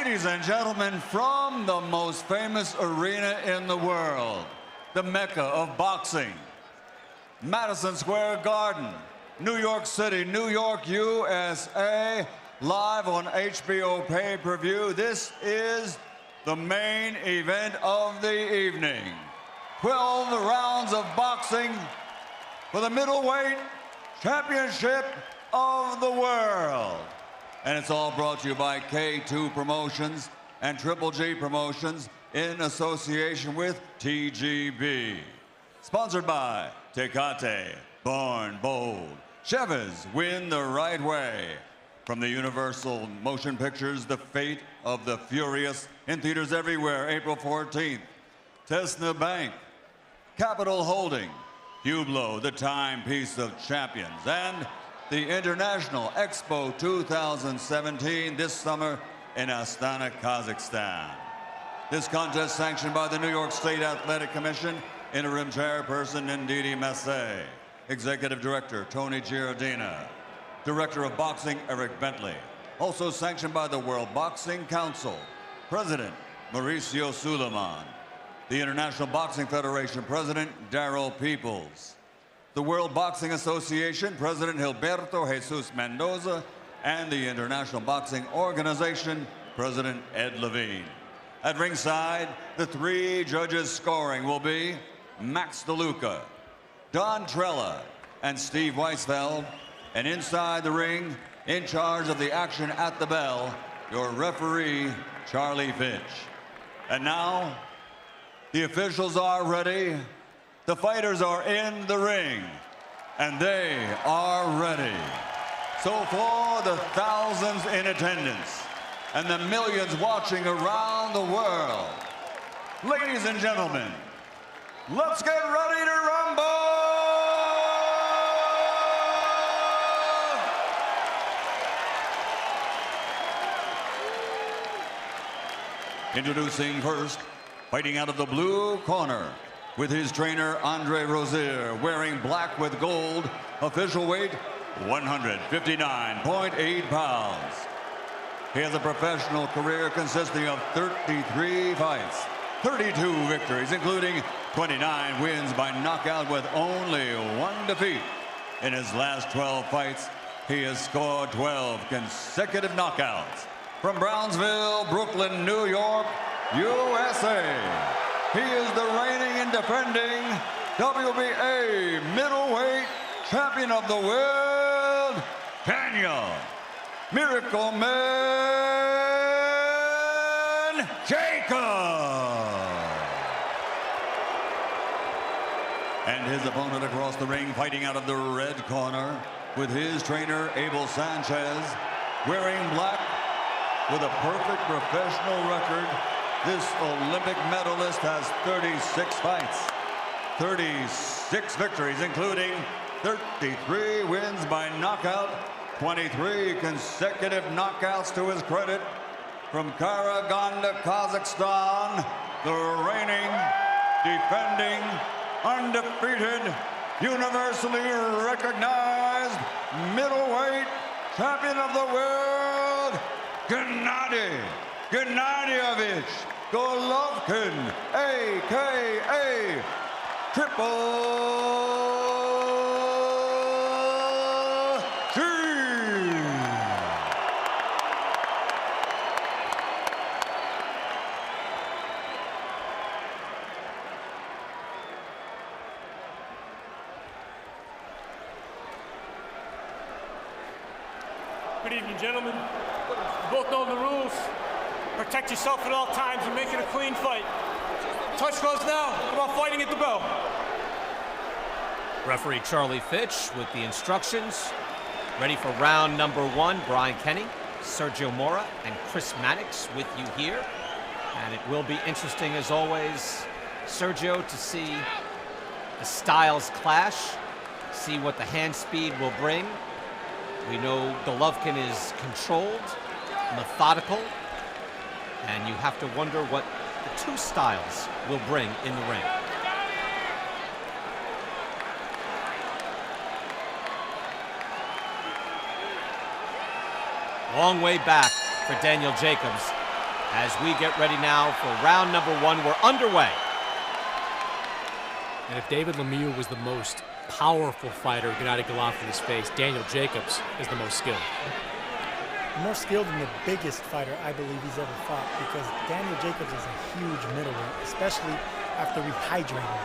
Ladies and gentlemen, from the most famous arena in the world, the Mecca of boxing, Madison Square Garden, New York City, New York, USA, live on HBO pay-per-view. This is the main event of the evening. 12 rounds of boxing for the middleweight championship of the world. And it's all brought to you by K2 Promotions and Triple G Promotions in association with TGB. Sponsored by Tecate, Born Bold. Chavez, Win the Right Way. From the Universal Motion Pictures, The Fate of the Furious, in theaters everywhere, April 14th. Tesna Bank, Capital Holding, Hublot, the Timepiece of Champions, and the International Expo 2017 this summer in Astana, Kazakhstan. This contest sanctioned by the New York State Athletic Commission, Interim Chairperson Ndidi Massey, Executive Director Tony Giardina, Director of Boxing Eric Bentley. Also sanctioned by the World Boxing Council, President Mauricio Suleiman, the International Boxing Federation President Daryl Peoples, the World Boxing Association President Gilberto Jesus Mendoza, and the International Boxing Organization President Ed Levine. At ringside, the three judges scoring will be Max DeLuca, Don Trella, and Steve Weisfeld. And inside the ring, in charge of the action at the bell, your referee, Charlie Finch. And now, the officials are ready. The fighters are in the ring, and they are ready. So for the thousands in attendance and the millions watching around the world, ladies and gentlemen, let's get ready to rumble! Introducing first, fighting out of the blue corner, with his trainer, Andre Rozier, wearing black with gold, official weight, 159.8 pounds. He has a professional career consisting of 33 fights, 32 victories, including 29 wins by knockout with only one defeat. In his last 12 fights, he has scored 12 consecutive knockouts. From Brownsville, Brooklyn, New York, USA. He is the reigning and defending WBA middleweight champion of the world, Daniel Miracle Man Jacobs. And his opponent across the ring, fighting out of the red corner, with his trainer, Abel Sanchez, wearing black with a perfect professional record. This Olympic medalist has 36 fights, 36 victories, including 33 wins by knockout, 23 consecutive knockouts to his credit. From Karaganda, Kazakhstan, the reigning, defending, undefeated, universally recognized middleweight champion of the world, Gennadiy Golovkin, a.k.a. Triple G. Good evening, gentlemen. You both know the rules. Protect yourself at all times and make it a clean fight. Touch gloves now. Come on, fighting at the bell. Referee Charlie Fitch with the instructions. Ready for round number one. Brian Kenny, Sergio Mora, and Chris Mannix with you here. And it will be interesting, as always, Sergio, to see the styles clash, see what the hand speed will bring. We know Golovkin is controlled, methodical, and you have to wonder what the two styles will bring in the ring. Long way back for Daniel Jacobs. as we get ready now for round number 1. We're underway. And if David Lemieux was the most powerful fighter Gennadiy Golovkin has faced, Daniel Jacobs is the most skilled. More skilled than the biggest fighter I believe he's ever fought, because Daniel Jacobs is a huge middleweight, especially after rehydrating.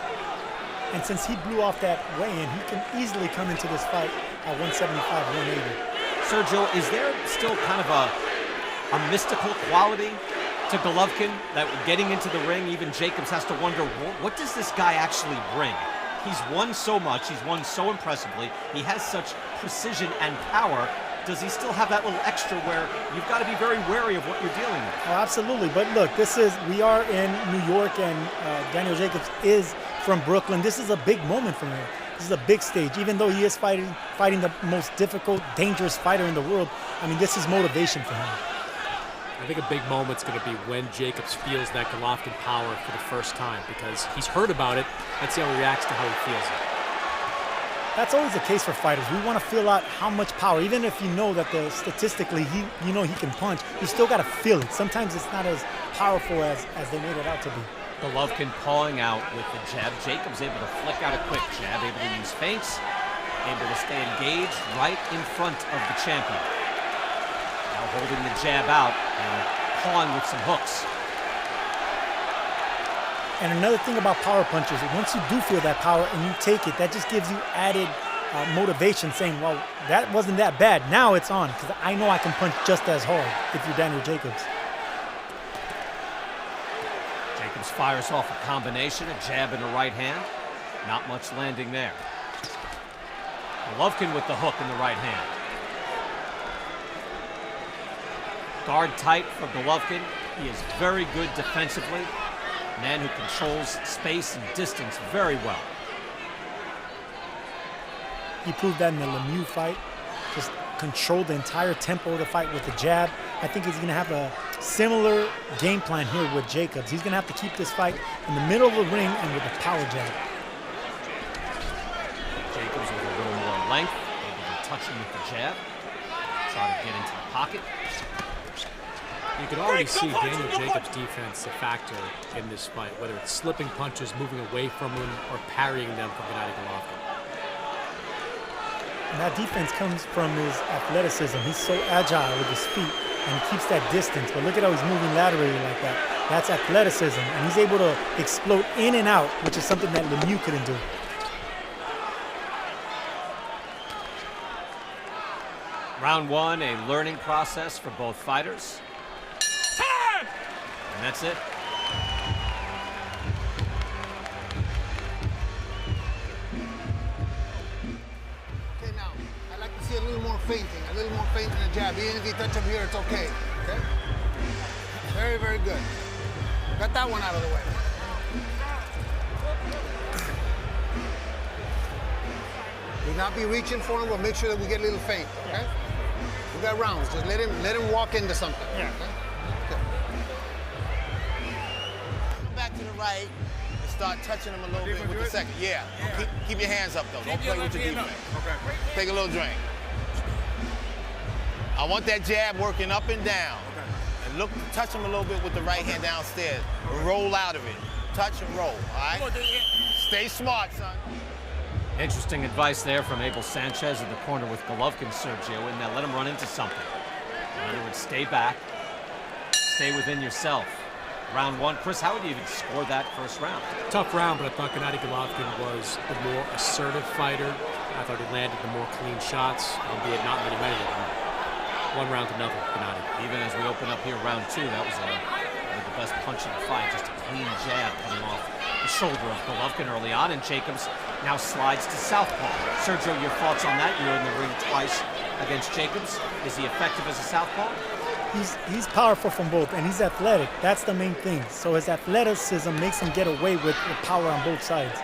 And since he blew off that weigh-in, he can easily come into this fight at 175, 180. Sergio, is there still kind of a mystical quality to Golovkin that getting into the ring, even Jacobs has to wonder, what does this guy actually bring? He's won so much, he's won so impressively, he has such precision and power. Does he still have that little extra where you've got to be very wary of what you're dealing with? Oh, absolutely. But look, we are in New York, and Daniel Jacobs is from Brooklyn. This is a big moment for him. This is a big stage. Even though he is fighting the most difficult, dangerous fighter in the world, I mean, this is motivation for him. I think a big moment's going to be when Jacobs feels that Golovkin power for the first time, because he's heard about it. Let's see how he reacts to how he feels it. That's always the case for fighters. We want to feel out how much power, even if you know that statistically he can punch, you still got to feel it. Sometimes it's not as powerful as they made it out to be. Golovkin pawing out with the jab. Jacobs able to flick out a quick jab, able to use feints, able to stay engaged right in front of the champion. Now holding the jab out and pawing with some hooks. And another thing about power punches, once you do feel that power and you take it, that just gives you added motivation, saying, well, that wasn't that bad. Now it's on, because I know I can punch just as hard if you're Daniel Jacobs. Jacobs fires off a combination, a jab in the right hand. Not much landing there. Golovkin with the hook in the right hand. Guard tight for Golovkin. He is very good defensively. Man who controls space and distance very well. He proved that in the Lemieux fight. Just controlled the entire tempo of the fight with the jab. I think he's going to have a similar game plan here with Jacobs. He's going to have to keep this fight in the middle of the ring and with a power jab. Jacobs with a little more length, able to touch him with the jab. Try to get into the pocket. You can already see Daniel Jacobs' defense a factor in this fight, whether it's slipping punches, moving away from him, or parrying them from Gennadiy Golovkin. And that defense comes from his athleticism. He's so agile with his feet, and he keeps that distance. But look at how he's moving laterally like that. That's athleticism, and he's able to explode in and out, which is something that Lemieux couldn't do. Round 1, a learning process for both fighters. And that's it. Okay, now, I'd like to see a little more feinting in the jab. Even if you touch up here, it's okay. Okay? Very, very good. Got that one out of the way. Do not be reaching for him, but make sure that we get a little feint, okay? We got rounds. Just let him walk into something. Yeah. Okay? Back to the right and start touching him a little bit with the second. Yeah. Keep your hands up, though. Don't play with your defense. Okay. Take a little drink. I want that jab working up and down. Okay. And look, touch him a little bit with the right hand downstairs. Roll out of it. Touch and roll, all right? Stay smart, son. Interesting advice there from Abel Sanchez in the corner with Golovkin, Sergio, and now let him run into something. In other words, stay back, stay within yourself. Round 1, Chris, how would you even score that first round? Tough round, but I thought Gennadiy Golovkin was the more assertive fighter. I thought he landed the more clean shots, albeit not many of them. 1 round to nothing, Gennadiy. Even as we open up here round 2, that was one of the best punch in the fight, just a clean jab coming off the shoulder of Golovkin early on, and Jacobs now slides to southpaw. Sergio, your thoughts on that? You're in the ring twice against Jacobs. Is he effective as a southpaw? He's powerful from both, and he's athletic. That's the main thing. So his athleticism makes him get away with power on both sides.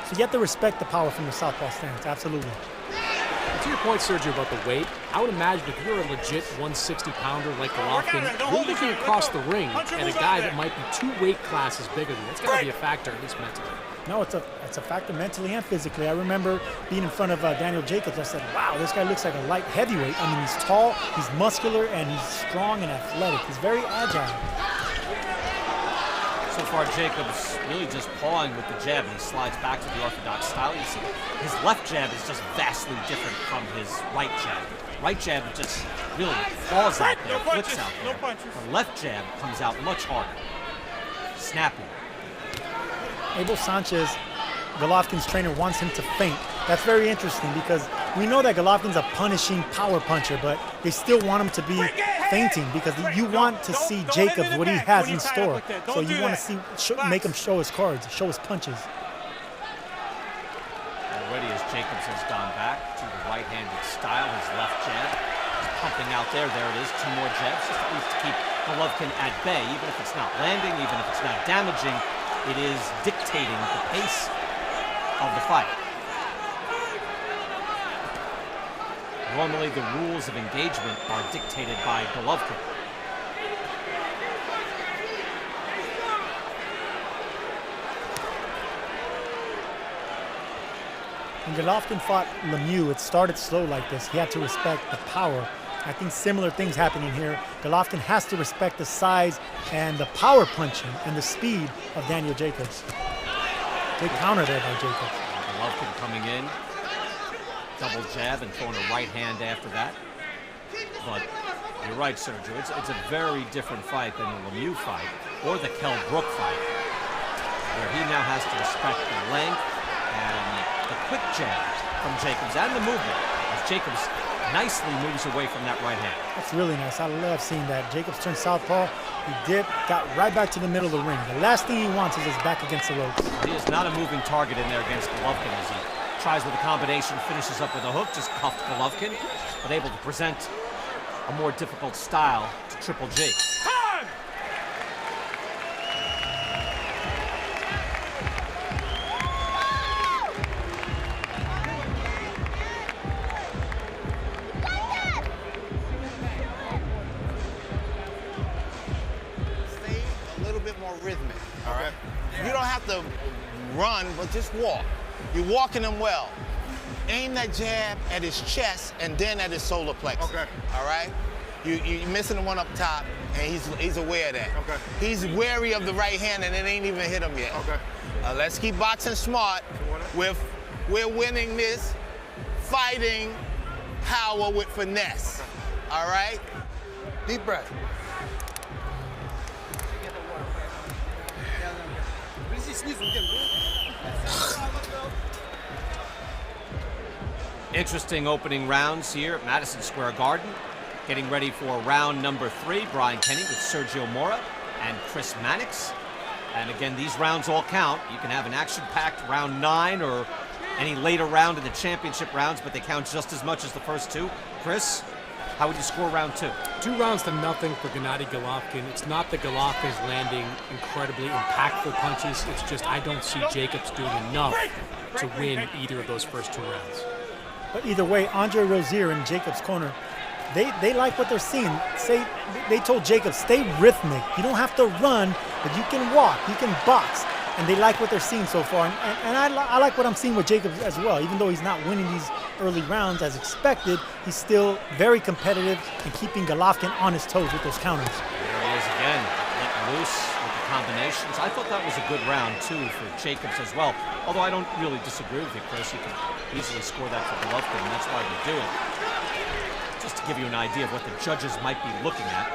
So you have to respect the power from the southpaw stance, absolutely. And to your point, Sergio, about the weight, I would imagine if you're a legit 160-pounder like Golovkin, you're looking across the ring at a guy that might be 2 weight classes bigger than you. It's got to be a factor, at least mentally. No, it's a factor mentally and physically. I remember being in front of Daniel Jacobs. I said, wow, this guy looks like a light heavyweight. I mean, he's tall, he's muscular, and he's strong and athletic. He's very agile. So far, Jacobs really just pawing with the jab, and he slides back to the orthodox style. You see, his left jab is just vastly different from his right jab. Right jab just really falls out there, flips out there. The left jab comes out much harder. Snappy. Abel Sanchez, Golovkin's trainer, wants him to feint. That's very interesting because we know that Golovkin's a punishing power puncher, but they still want him to be feinting because you want to see Jacobs, what he has in store. So you want to see, make him show his cards, show his punches. Already as Jacobs has gone back to the right-handed style, his left jab is pumping out there. There it is, 2 more jabs, just at least to keep Golovkin at bay. Even if it's not landing, even if it's not damaging, it is dictating the pace of the fight. Normally, the rules of engagement are dictated by Golovkin. When Golovkin fought Lemieux, it started slow like this. He had to respect the power. I think similar things happening here. Golovkin has to respect the size and the power punching and the speed of Daniel Jacobs. Big counter there by Jacobs. Golovkin coming in. Double jab and throwing a right hand after that. But you're right, Sergio. It's a very different fight than the Lemieux fight or the Kell Brook fight, where he now has to respect the length and the quick jabs from Jacobs and the movement as Jacobs nicely moves away from that right hand. That's really nice. I love seeing that. Jacobs turned southpaw. He got right back to the middle of the ring. The last thing he wants is his back against the ropes. He is not a moving target in there against Golovkin as he tries with a combination, finishes up with a hook, just cuffed Golovkin, but able to present a more difficult style to Triple G. Time! Stay a little bit more rhythmic, all right? You don't have to run, but just walk. You're walking him well. Aim that jab at his chest and then at his solar plexus. Okay. All right? You're missing the one up top, and he's aware of that. Okay. He's wary of the right hand, and it ain't even hit him yet. Okay. Let's keep boxing smart. We're winning this, fighting power with finesse. Okay. All right? Deep breath. Interesting opening rounds here at Madison Square Garden. Getting ready for round number 3, Brian Kenny with Sergio Mora and Chris Mannix. And again, these rounds all count. You can have an action-packed round 9 or any later round in the championship rounds, but they count just as much as the first 2. Chris, how would you score round 2? 2 rounds to nothing for Gennadiy Golovkin. It's not that Golovkin is landing incredibly impactful punches. It's just I don't see Jacobs doing enough to win either of those first 2 rounds. But either way, Andre Rozier in Jacobs' corner, they like what they're seeing. They told Jacobs, stay rhythmic. You don't have to run, but you can walk, you can box. And they like what they're seeing so far. And I like what I'm seeing with Jacobs as well. Even though he's not winning these early rounds as expected, he's still very competitive and keeping Golovkin on his toes with those counters. There he is again, letting loose with the combinations. I thought that was a good round, too, for Jacobs as well. Although I don't really disagree with you, Chris. You can easily score that for Golovkin, and that's why they do it. Just to give you an idea of what the judges might be looking at.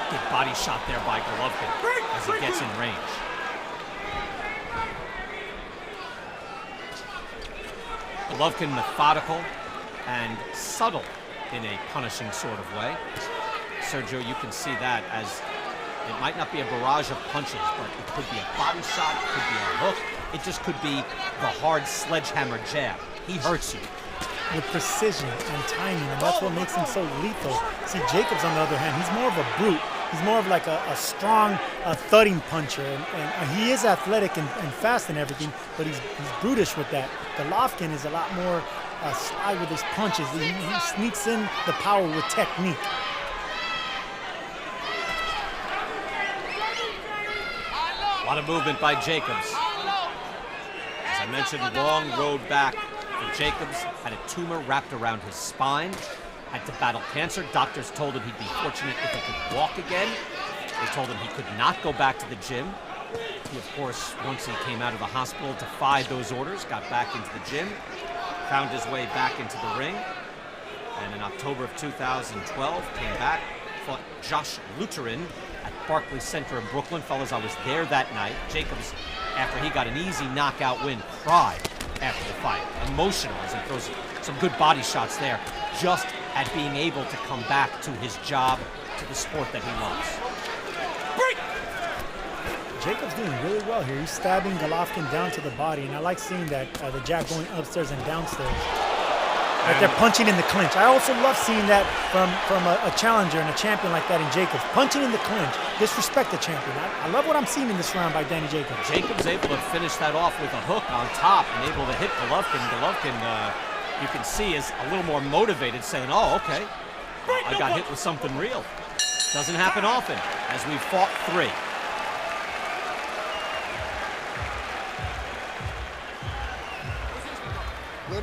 Good body shot there by Golovkin as he gets in range. Golovkin methodical and subtle in a punishing sort of way. Sergio, you can see that as it might not be a barrage of punches, but it could be a body shot, it could be a hook, it just could be the hard sledgehammer jab. He hurts you. With precision and timing, and that's what makes him so lethal. See, Jacobs, on the other hand, he's more of a brute. He's more of like a strong thudding puncher, and he is athletic and fast and everything, but he's brutish with that. Golovkin is a lot more sly with his punches. He sneaks in the power with technique. A lot of movement by Jacobs. I mentioned long road back for Jacobs. Had a tumor wrapped around his spine. Had to battle cancer. Doctors told him he'd be fortunate if he could walk again. They told him he could not go back to the gym. He, of course, once he came out of the hospital, defied those orders, got back into the gym, found his way back into the ring, and in October of 2012, came back, fought Josh Luterin at Barclays Center in Brooklyn. Fellas, I was there that night. Jacobs, after he got an easy knockout win, cried after the fight. Emotional as he throws some good body shots there, just at being able to come back to his job, to the sport that he loves. Break! Jacobs doing really well here. He's stabbing Golovkin down to the body, and I like seeing that, the jab going upstairs and downstairs. Like they're punching in the clinch. I also love seeing that from a challenger and a champion like that in Jacobs. Punching in the clinch. Disrespect the champion. I love what I'm seeing in this round by Danny Jacobs. Jacobs able to finish that off with a hook on top and able to hit Golovkin. Golovkin, you can see, is a little more motivated, saying, oh, okay, I got hit with something real. Doesn't happen often, as we've fought 3.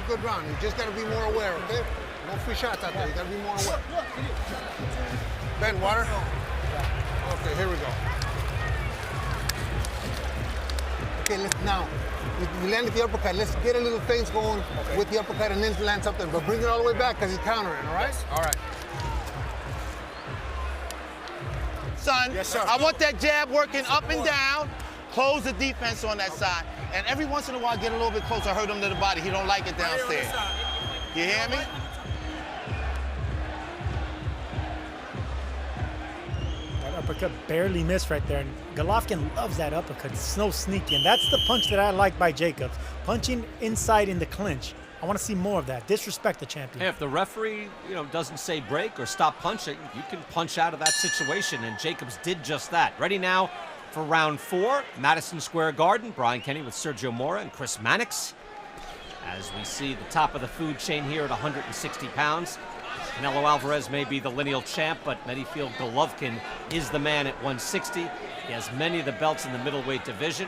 Good round. You just got to be more aware, okay? No free shots out there. You got to be more aware. Ben, water? Okay, here we go. Okay, now, you landed the uppercut. Let's get a little feints going with the uppercut and then land something. But bring it all the way back because he's countering, all right? Yes. All right. Son, Yes, sir. I want that jab working up and down. Close the defense on that side. And every once in a while, get a little bit closer, hurt him to the body. He don't like it downstairs. You hear me? That uppercut barely missed right there. And Golovkin loves that uppercut. It's no sneaky. And that's the punch that I like by Jacobs. Punching inside in the clinch. I want to see more of that. Disrespect the champion. Hey, if the referee, doesn't say break or stop punching, you can punch out of that situation, and Jacobs did just that. Ready now for round 4, Madison Square Garden. Brian Kenny with Sergio Mora and Chris Mannix. As we see the top of the food chain here at 160 pounds. Canelo Alvarez may be the lineal champ, but many feel Golovkin is the man at 160. He has many of the belts in the middleweight division.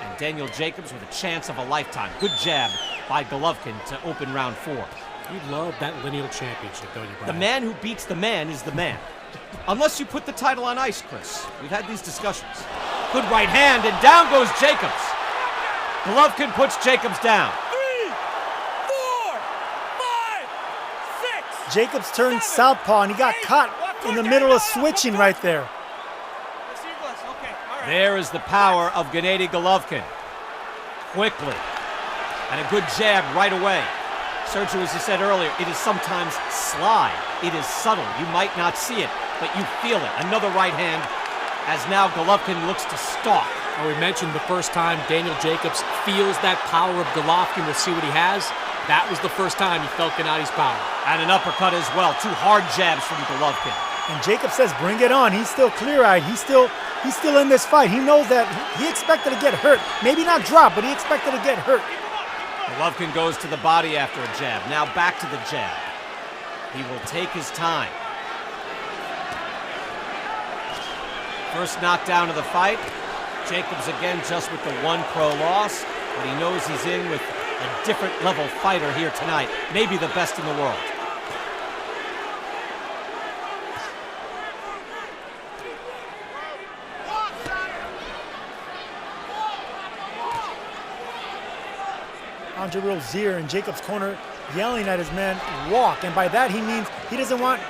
And Daniel Jacobs with a chance of a lifetime. Good jab by Golovkin to open round 4. You love that lineal championship, don't you, Brian? The man who beats the man is the man. Unless you put the title on ice, Chris. We've had these discussions. Good right hand, and down goes Jacobs. Golovkin puts Jacobs down. 3, 4, 5, 6. Jacobs turned southpaw, and he got caught in the middle of switching right there. There is the power of Gennadiy Golovkin. Quickly. And a good jab right away. Sergio, as you said earlier, it is sometimes sly. It is subtle. You might not see it, but you feel it. Another right hand as now Golovkin looks to stalk. We mentioned the first time Daniel Jacobs feels that power of Golovkin. We'll see what he has. That was the first time he felt Gennadiy's power. And an uppercut as well. 2 hard jabs from Golovkin. And Jacob says, bring it on. He's still clear-eyed. He's still in this fight. He knows that he expected to get hurt. Maybe not drop, but he expected to get hurt. Golovkin goes to the body after a jab. Now back to the jab. He will take his time. First knockdown of the fight. Jacobs again just with the 1 pro loss, but he knows he's in with a different level fighter here tonight. Maybe the best in the world. Andre Rozier in Jacobs' corner yelling at his man, walk. And by that he means he doesn't want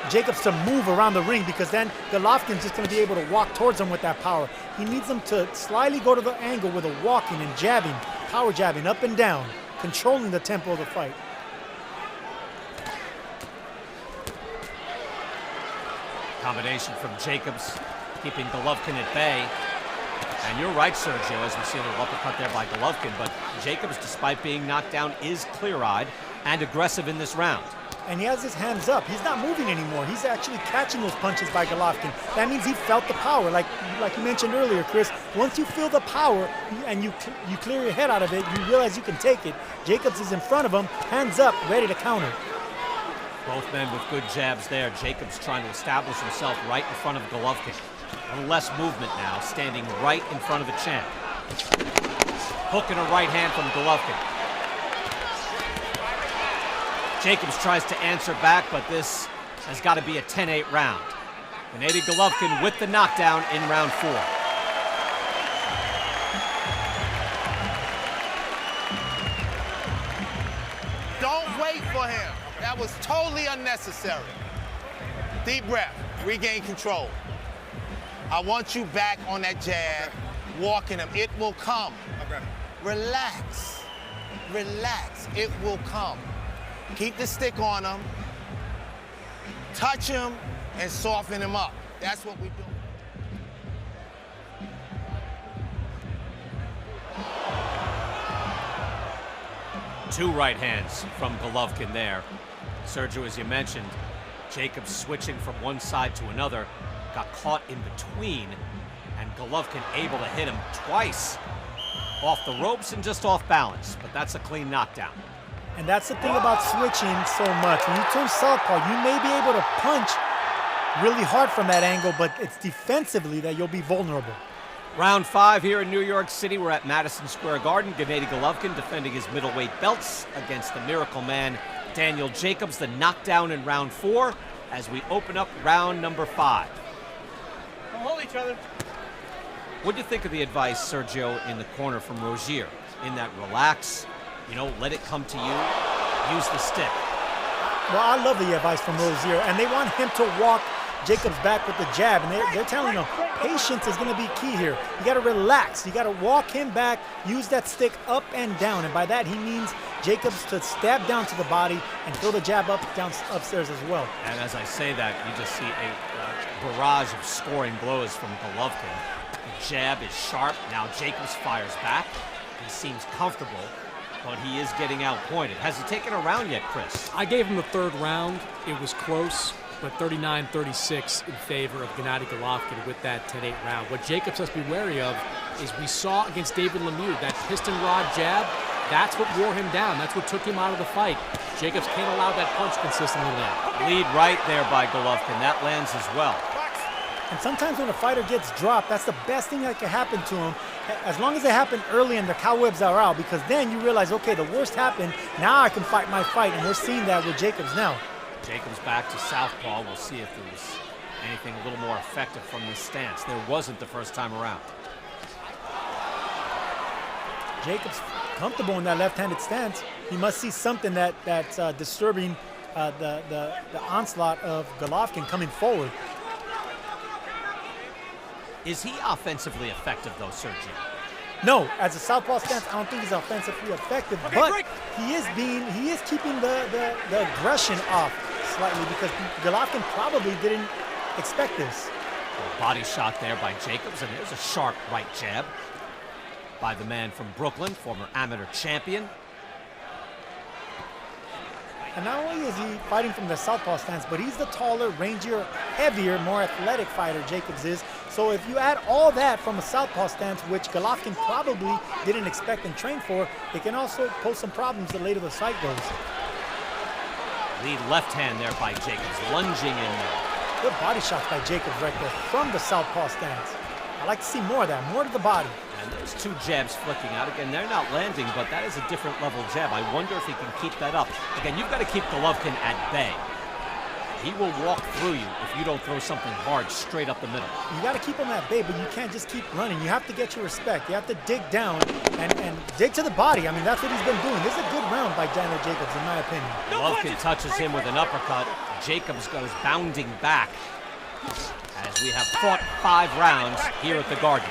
Jacobs to move around the ring, because then Golovkin's just going to be able to walk towards him with that power. He needs him to slyly go to the angle with a walking and jabbing, power jabbing up and down, controlling the tempo of the fight. Combination from Jacobs, keeping Golovkin at bay. And you're right, Sergio, as we see a little uppercut there by Golovkin, but Jacobs, despite being knocked down, is clear-eyed and aggressive in this round. And he has his hands up. He's not moving anymore. He's actually catching those punches by Golovkin. That means he felt the power. Like you mentioned earlier, Chris, once you feel the power and you clear your head out of it, you realize you can take it. Jacobs is in front of him, hands up, ready to counter. Both men with good jabs there. Jacobs trying to establish himself right in front of Golovkin. A little less movement now, standing right in front of the champ. Hook and a right hand from Golovkin. Jacobs tries to answer back, but this has got to be a 10-8 round. Gennadiy Golovkin with the knockdown in round 4. Don't wait for him. That was totally unnecessary. Deep breath, regain control. I want you back on that jab, walking him. It will come. Okay. Relax, relax, it will come. Keep the stick on him, touch him, and soften him up. That's what we do. Two right hands from Golovkin there. Sergio, as you mentioned, Jacobs switching from one side to another, got caught in between, and Golovkin able to hit him twice off the ropes and just off balance, but that's a clean knockdown. And that's the thing about switching so much. When you turn southpaw, you may be able to punch really hard from that angle, but it's defensively that you'll be vulnerable. Round 5 here in New York City. We're at Madison Square Garden. Gennadiy Golovkin defending his middleweight belts against the Miracle Man, Daniel Jacobs. The knockdown in round 4 as we open up round number 5. Don't hold each other. What do you think of the advice, Sergio, in the corner from Rozier? In that relax, let it come to you, use the stick. Well, I love the advice from Rozier, and they want him to walk Jacobs back with the jab, and they're telling him patience is going to be key here. You got to relax. You got to walk him back, use that stick up and down, and by that he means Jacobs to stab down to the body and throw the jab upstairs as well. And as I say that, you just see a barrage of scoring blows from Golovkin. The jab is sharp. Now Jacobs fires back. He seems comfortable, but he is getting outpointed. Has he taken a round yet, Chris? I gave him the third round. It was close, but 39-36 in favor of Gennadiy Golovkin with that 10-8 round. What Jacobs has to be wary of is we saw against David Lemieux, that piston rod jab, that's what wore him down. That's what took him out of the fight. Jacobs can't allow that punch consistently land. Lead right there by Golovkin. That lands as well. And sometimes when a fighter gets dropped, that's the best thing that can happen to him, as long as it happened early and the cobwebs are out, because then you realize, okay, the worst happened, now I can fight my fight, and we're seeing that with Jacobs now. Jacobs back to southpaw. We'll see if there was anything a little more effective from this stance. There wasn't the first time around. Jacobs comfortable in that left-handed stance. He must see something that's disturbing the onslaught of Golovkin coming forward. Is he offensively effective, though, Sergio? No, as a southpaw stance, I don't think he's offensively effective, but he is keeping the aggression off slightly, because Golovkin probably didn't expect this. A body shot there by Jacobs, and there's a sharp right jab by the man from Brooklyn, former amateur champion. And not only is he fighting from the southpaw stance, but he's the taller, rangier, heavier, more athletic fighter, Jacobs is. So if you add all that from a southpaw stance, which Golovkin probably didn't expect and train for, it can also pose some problems the later the fight goes. Lead left hand there by Jacobs, lunging in there. Good body shots by Jacobs right there from the southpaw stance. I like to see more of that, more to the body. And there's two jabs flicking out. Again, they're not landing, but that is a different level jab. I wonder if he can keep that up. Again, you've got to keep Golovkin at bay. He will walk through you if you don't throw something hard straight up the middle. You got to keep him at bay, but you can't just keep running. You have to get your respect. You have to dig down and dig to the body. I mean, that's what he's been doing. This is a good round by Daniel Jacobs, in my opinion. Golovkin touches him with an uppercut. Jacobs goes bounding back as we have fought 5 rounds here at the Garden.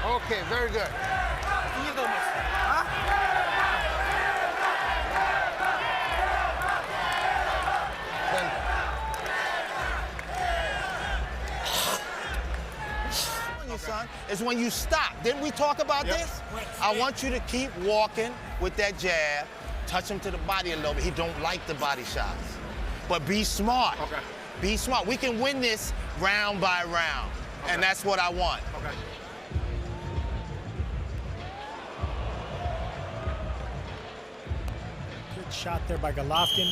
Okay, very good. Son, is when you stop. Didn't we talk about this? I want you to keep walking with that jab, touch him to the body a little bit. He don't like the body shots. But be smart. Okay. Be smart. We can win this round by round. Okay. And that's what I want. Okay. shot there by Golovkin.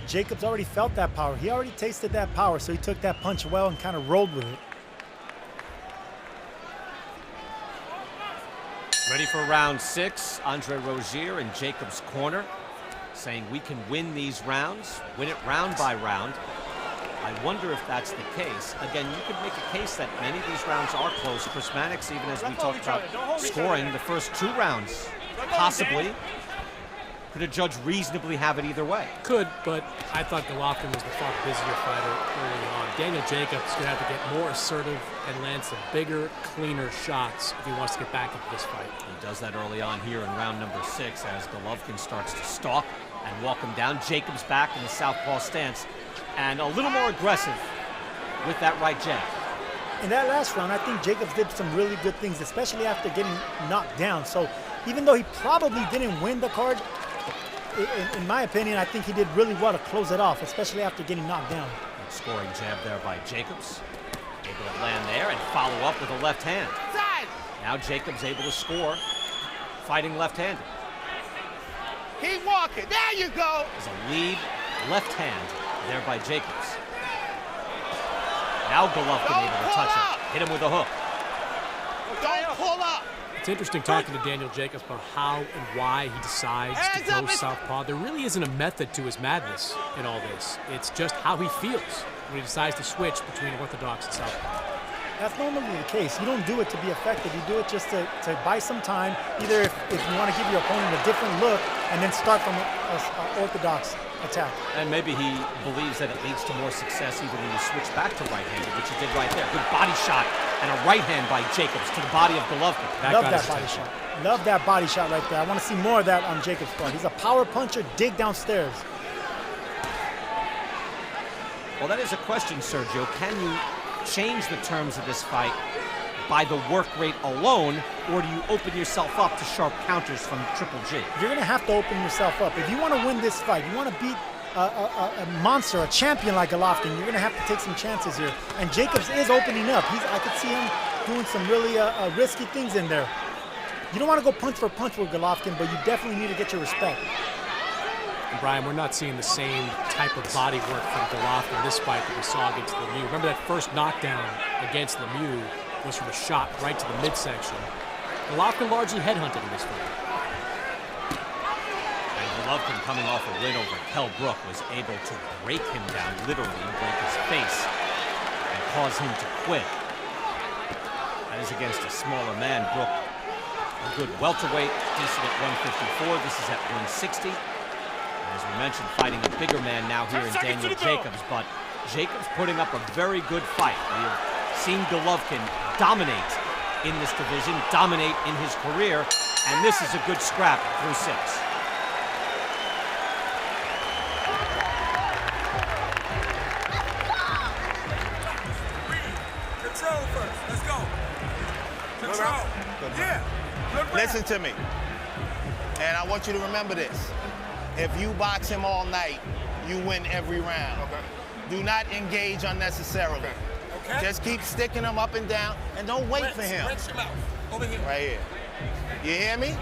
Jacobs already felt that power. He already tasted that power, so he took that punch well and kind of rolled with it. Ready for round 6, Andre Rozier in Jacobs' corner, saying we can win these rounds, win it round by round. I wonder if that's the case. Again, you could make a case that many of these rounds are close. Chris Mannix, even as we talked about scoring the first 2 rounds, possibly. Could a judge reasonably have it either way? Could, but I thought Golovkin was the far busier fighter early on. Daniel Jacobs is going to have to get more assertive and land some bigger, cleaner shots if he wants to get back into this fight. He does that early on here in round number 6 as Golovkin starts to stalk and walk him down. Jacobs back in the southpaw stance and a little more aggressive with that right jab. In that last round, I think Jacobs did some really good things, especially after getting knocked down. So even though he probably didn't win the card, in my opinion, I think he did really well to close it off, especially after getting knocked down. Good scoring jab there by Jacobs. Able to land there and follow up with a left hand. Now Jacobs able to score, fighting left-handed. Keep walking. There you go. There's a lead left hand there by Jacobs. Now Golovkin able to touch him. Hit him with a hook. Don't pull up. It's interesting talking to Daniel Jacobs about how and why he decides to go southpaw. There really isn't a method to his madness in all this. It's just how he feels when he decides to switch between orthodox and southpaw. That's normally the case. You don't do it to be effective. You do it just to buy some time, either if you want to give your opponent a different look and then start from an orthodox attack. And maybe he believes that it leads to more success even when you switch back to right-handed, which he did right there. Good body shot and a right hand by Jacobs to the body of Golovkin. Love that body shot. Love that body shot right there. I want to see more of that on Jacobs' part. He's a power puncher, dig downstairs. Well, that is a question, Sergio. Can you change the terms of this fight by the work rate alone, or do you open yourself up to sharp counters from Triple G? You're going to have to open yourself up. If you want to win this fight, you want to beat a monster, a champion like Golovkin, you're going to have to take some chances here. And Jacobs is opening up. I could see him doing some really risky things in there. You don't want to go punch for punch with Golovkin, but you definitely need to get your respect. And Brian, we're not seeing the same type of body work from Golovkin in this fight that we saw against Lemieux. Remember that first knockdown against Lemieux was from a shot right to the midsection. Golovkin largely headhunted in this fight. And Golovkin, coming off a win over Kell Brook, was able to break him down, literally break his face, and cause him to quit. That is against a smaller man. Brook, a good welterweight, decent at 154. This is at 160. As we mentioned, fighting a bigger man now here in Daniel Jacobs, but Jacobs putting up a very good fight. We have seen Golovkin dominate in this division, dominate in his career, and this is a good scrap through 6. Control first. Let's go. Control. Yeah. Listen to me. And I want you to remember this. If you box him all night, you win every round. Okay. Do not engage unnecessarily. Okay. Just keep sticking him up and down, and don't wait for him. Rinse him out. Over here. Right here. You hear me?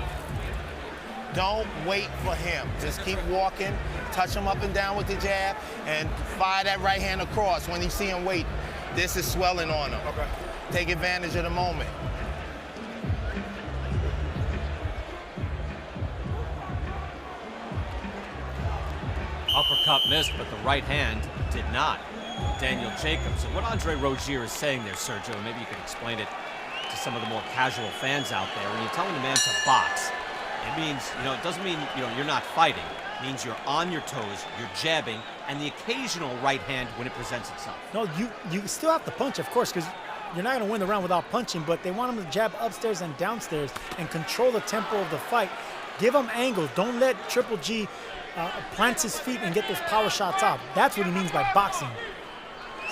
Don't wait for him. Just keep walking, touch him up and down with the jab, and fire that right hand across when you see him wait. This is swelling on him. Okay. Take advantage of the moment. Uppercut missed, but the right hand did not. Daniel Jacobs. And what Andre Rozier is saying there, Sergio, maybe you could explain it to some of the more casual fans out there. When you're telling a man to box, it means, it doesn't mean, you're not fighting. It means you're on your toes, you're jabbing, and the occasional right hand when it presents itself. No, you still have to punch, of course, because you're not going to win the round without punching, but they want him to jab upstairs and downstairs and control the tempo of the fight. Give him angles. Don't let Triple G plants his feet and get those power shots out. That's what he means by boxing.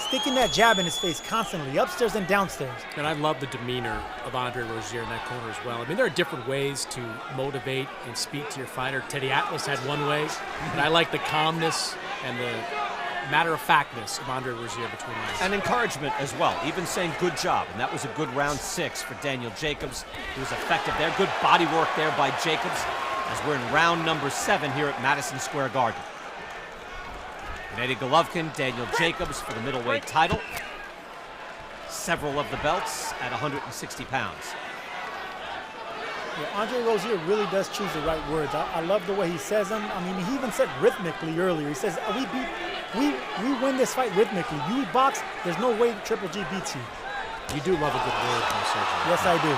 Sticking that jab in his face constantly, upstairs and downstairs. And I love the demeanor of Andre Rozier in that corner as well. I mean, there are different ways to motivate and speak to your fighter. Teddy Atlas had one way, and I like the calmness and the matter-of-factness of Andre Rozier between us. And encouragement as well, even saying good job. And that was a good round 6 for Daniel Jacobs. He was effective there. Good body work there by Jacobs. as we're in round number 7 here at Madison Square Garden. Gennadiy Golovkin, Daniel Jacobs for the middleweight title. Several of the belts at 160 pounds. Yeah, Andre Rozier really does choose the right words. I love the way he says them. I mean, he even said rhythmically earlier. He says, we win this fight rhythmically. You box, there's no way Triple G beats you. You do love a good word from Sergio. Yes, I do.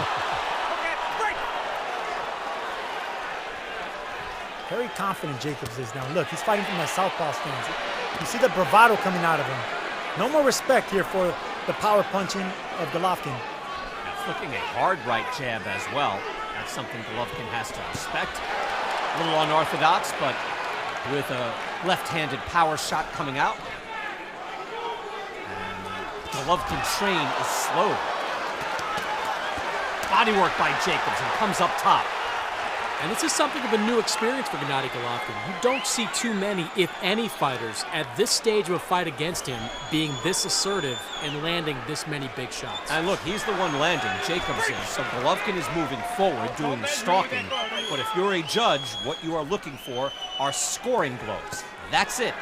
Very confident Jacobs is now. Look, he's fighting from that southpaw stance. You see the bravado coming out of him. No more respect here for the power punching of Golovkin. Flicking a hard right jab as well. That's something Golovkin has to respect. A little unorthodox, but with a left-handed power shot coming out. And Golovkin's train is slow. Body work by Jacobs and comes up top. And this is something of a new experience for Gennadiy Golovkin. You don't see too many, if any, fighters at this stage of a fight against him being this assertive and landing this many big shots. And look, he's the one landing, Jacobs is. So Golovkin is moving forward, doing the stalking. But if you're a judge, what you are looking for are scoring blows. That's it.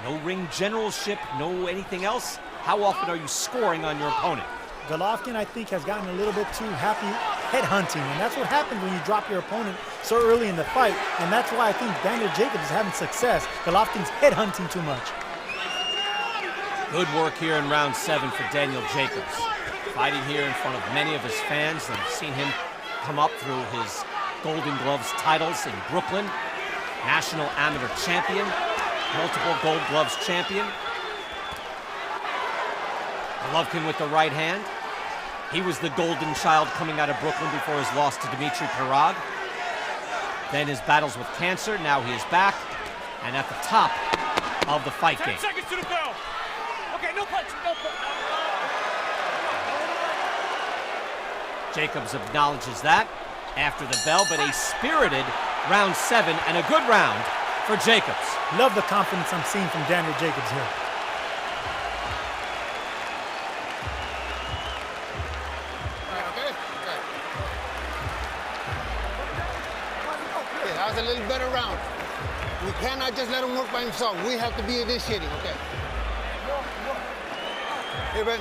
No ring generalship, no anything else. How often are you scoring on your opponent? Golovkin, I think, has gotten a little bit too happy headhunting, and that's what happens when you drop your opponent so early in the fight, and that's why I think Daniel Jacobs is having success. Golovkin's headhunting too much. Good work here in round 7 for Daniel Jacobs. Fighting here in front of many of his fans. They've seen him come up through his Golden Gloves titles in Brooklyn. National Amateur Champion, multiple Gold Gloves champion. Golovkin with the right hand. He was the golden child coming out of Brooklyn before his loss to Dmitry Pirog. Then his battles with cancer. Now he is back and at the top of the fight game. 10 seconds to the bell. Okay, no punch, no punch. Jacobs acknowledges that after the bell, but a spirited round 7 and a good round for Jacobs. Love the confidence I'm seeing from Daniel Jacobs here. A little better round. We cannot just let him work by himself. We have to be initiating, okay? Hey, Ben.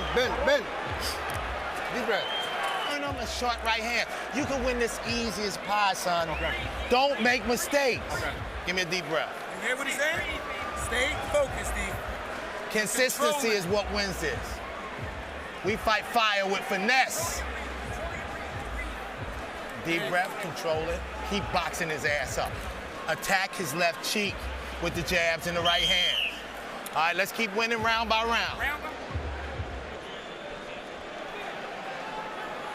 Deep breath. Turn on a short right hand. You can win this easy as pie, son. Okay. Don't make mistakes. Okay. Give me a deep breath. You hear what he's saying? Stay focused, Steve. Consistency is what wins this. We fight fire with finesse. Deep breath, control it. Keep boxing his ass up. Attack his left cheek with the jabs in the right hand. All right, let's keep winning round by round.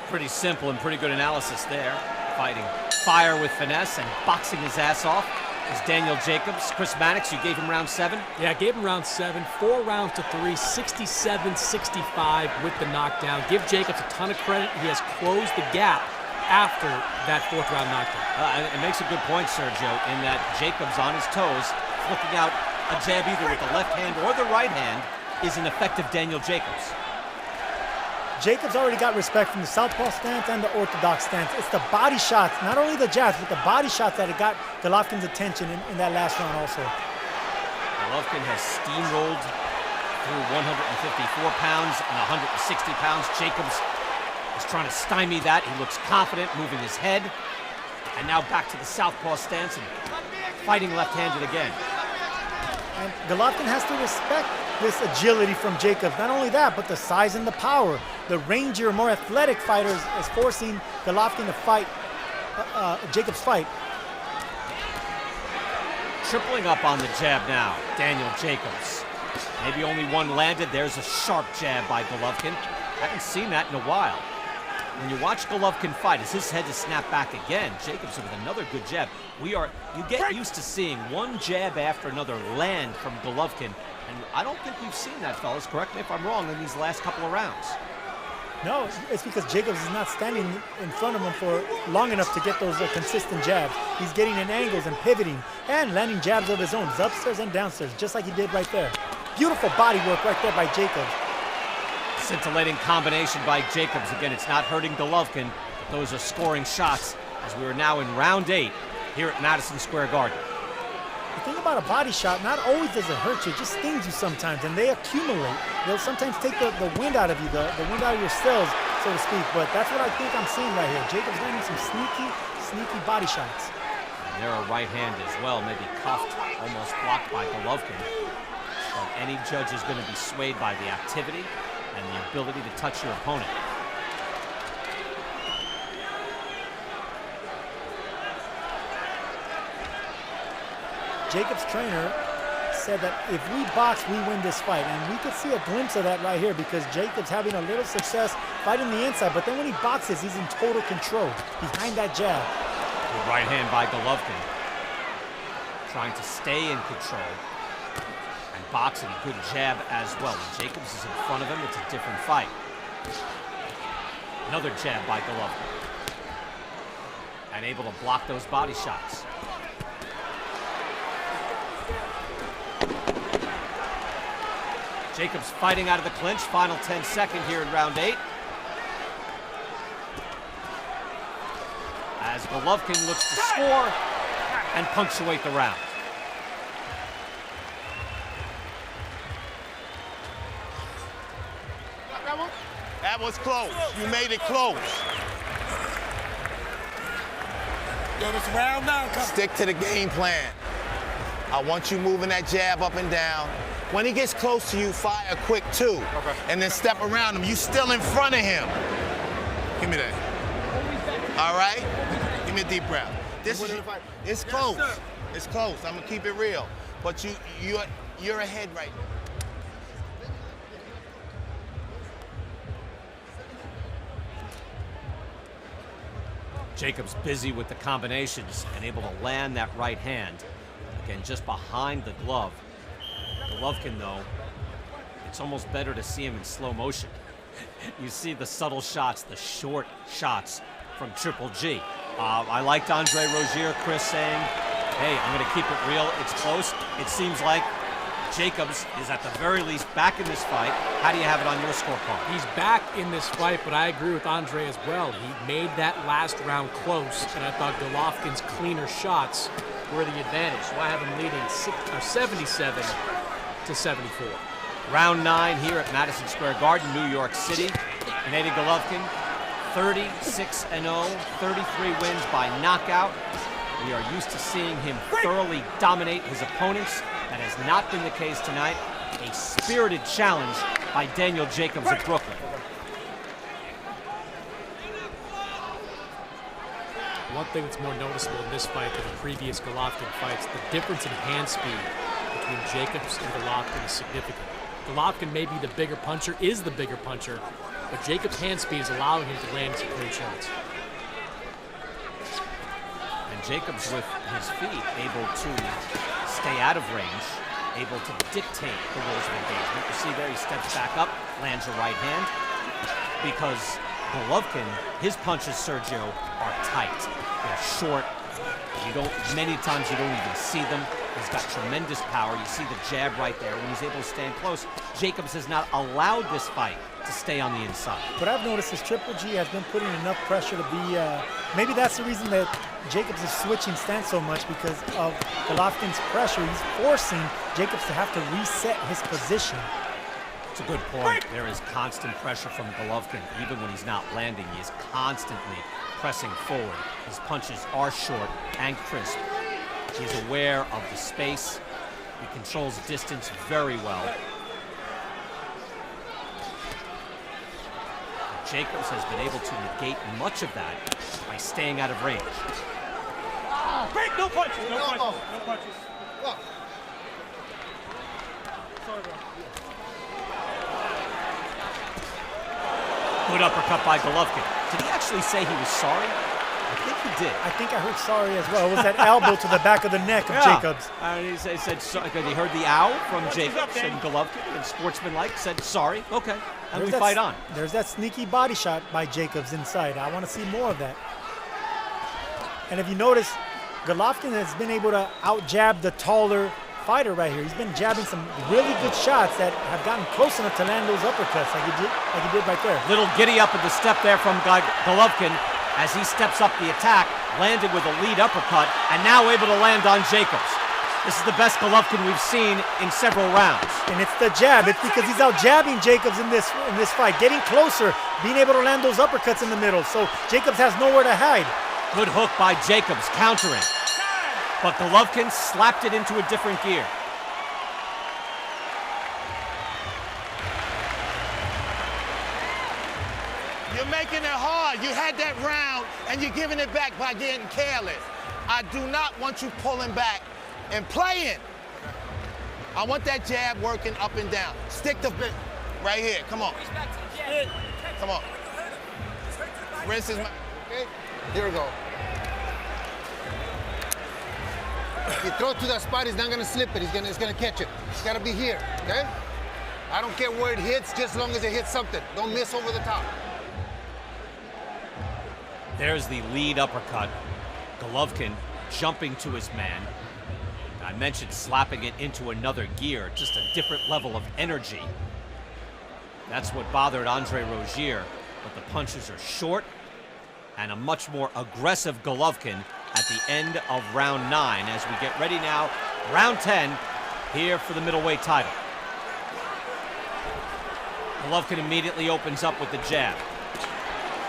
Pretty simple and pretty good analysis there. Fighting fire with finesse and boxing his ass off is Daniel Jacobs. Chris Mannix, you gave him round 7? Yeah, I gave him round 7, 4 rounds to 3, 67-65 with the knockdown. Give Jacobs a ton of credit. He has closed the gap after that 4th round knockdown. It makes a good point, Sergio, in that Jacobs on his toes, flicking out a jab either with the left hand or the right hand is an effective Daniel Jacobs. Jacobs already got respect from the southpaw stance and the orthodox stance. It's the body shots, not only the jabs, but the body shots that got Golovkin's attention in that last round also. Golovkin has steamrolled through 154 pounds and 160 pounds. Jacobs is trying to stymie that. He looks confident, moving his head. And now back to the southpaw stance and fighting left-handed again. And Golovkin has to respect this agility from Jacobs. Not only that, but the size and the power. The rangier, more athletic fighters is forcing Golovkin to fight, Jacobs' fight. Tripling up on the jab now, Daniel Jacobs. Maybe only one landed. There's a sharp jab by Golovkin. Haven't seen that in a while. When you watch Golovkin fight, as his head is snapped back again, Jacobs with another good jab. You get used to seeing one jab after another land from Golovkin, and I don't think we've seen that, fellas. Correct me if I'm wrong, in these last couple of rounds. No, it's because Jacobs is not standing in front of him for long enough to get those consistent jabs. He's getting in angles and pivoting and landing jabs of his own, upstairs and downstairs, just like he did right there. Beautiful body work right there by Jacobs. Scintillating combination by Jacobs. Again, it's not hurting Golovkin. Those are scoring shots as we are now in round 8 here at Madison Square Garden. The thing about a body shot, not always does it hurt you, it just stings you sometimes, and they accumulate. They'll sometimes take the wind out of you, the wind out of your cells, so to speak, but that's what I think I'm seeing right here. Jacobs landing some sneaky body shots. And there a right hand as well, maybe cuffed, almost blocked by Golovkin. But any judge is going to be swayed by the activity and the ability to touch your opponent. Jacobs' trainer said that if we box, we win this fight. And we could see a glimpse of that right here because Jacobs having a little success fighting the inside, but then when he boxes, he's in total control behind that jab. Good right hand by Golovkin. Trying to stay in control. And boxing, good jab as well. When Jacobs is in front of him, it's a different fight. Another jab by Golovkin. And able to block those body shots. Jacobs fighting out of the clinch. Final 10 seconds here in round 8. As Golovkin looks to score and punctuate the round. That was close. You made it close. Yo, this round now. Stick to the game plan. I want you moving that jab up and down. When he gets close to you, fire quick too. Okay. And then step around him. You still in front of him. Give me that. All right? Give me a deep breath. It's close. It's close. I'm gonna keep it real. But you're ahead right now. Jacobs busy with the combinations and able to land that right hand. Again, just behind the glove. Golovkin, though, it's almost better to see him in slow motion. You see the subtle shots, the short shots from Triple G. I liked Andre Rozier, Chris saying, hey, I'm going to keep it real. It's close. It seems like Jacobs is at the very least back in this fight. How do you have it on your scorecard? He's back in this fight, but I agree with Andre as well. He made that last round close, and I thought Golovkin's cleaner shots were the advantage. So I have him leading 77 to 74. Round 9 here at Madison Square Garden, New York City. Gennadiy Golovkin, 36-0, 33 wins by knockout. We are used to seeing him thoroughly dominate his opponents. That has not been the case tonight. A spirited challenge by Daniel Jacobs of Brooklyn. One thing that's more noticeable in this fight than the previous Golovkin fights, the difference in hand speed between Jacobs and Golovkin is significant. Golovkin may be the bigger puncher, is the bigger puncher, but Jacobs' hand speed is allowing him to land some clean shots. And Jacobs with his feet able to stay out of range, able to dictate the rules of engagement. You see there, he steps back up, lands a right hand, because Golovkin, his punches, Sergio, are tight. They're short. Many times you don't even see them. He's got tremendous power. You see the jab right there. When he's able to stand close, Jacobs has not allowed this fight to stay on the inside. What I've noticed is Triple G has been putting enough pressure to be, maybe that's the reason that Jacobs is switching stance so much, because of Golovkin's pressure. He's forcing Jacobs to have to reset his position. It's a good point. There is constant pressure from Golovkin. Even when he's not landing, he is constantly pressing forward. His punches are short and crisp. He's aware of the space. He controls distance very well. Jacobs has been able to negate much of that by staying out of range. Break! No punches! No punches! No punches. Sorry, bro. Good uppercut by Golovkin. Did he actually say he was sorry? I think he did. I think I heard sorry as well. It was that elbow to the back of the neck of Jacobs. He said sorry. He heard the ow from Jacobs and Golovkin, and sportsmanlike said sorry. Okay, and we fight on. There's that sneaky body shot by Jacobs inside. I want to see more of that. And if you notice, Golovkin has been able to out-jab the taller fighter right here. He's been jabbing some really good shots that have gotten close enough to land those uppercuts like he did right there. Little giddy up at the step there from Golovkin as he steps up the attack. landed with a lead uppercut and now able to land on Jacobs. This is the best Golovkin we've seen in several rounds. And it's the jab. It's because he's out jabbing Jacobs in this fight, getting closer, being able to land those uppercuts in the middle. So Jacobs has nowhere to hide. Good hook by Jacobs, countering. But Golovkin slapped it into a different gear. You're making it hard. You had that round, and you're giving it back by getting careless. I do not want you pulling back and playing. I want that jab working up and down. Stick the bit right here. Come on. Come on. Wrist is my... Okay, here we go. If you throw to that spot, he's not gonna slip it. He's gonna catch it. It's gotta be here, okay? I don't care where it hits, just as long as it hits something. Don't miss over the top. There's the lead uppercut. Golovkin jumping to his man. I mentioned slapping it into another gear, just a different level of energy. That's what bothered Andre Rozier, but the punches are short and a much more aggressive Golovkin at the end of round 9 as we get ready now, round 10, here for the middleweight title. Golovkin immediately opens up with the jab.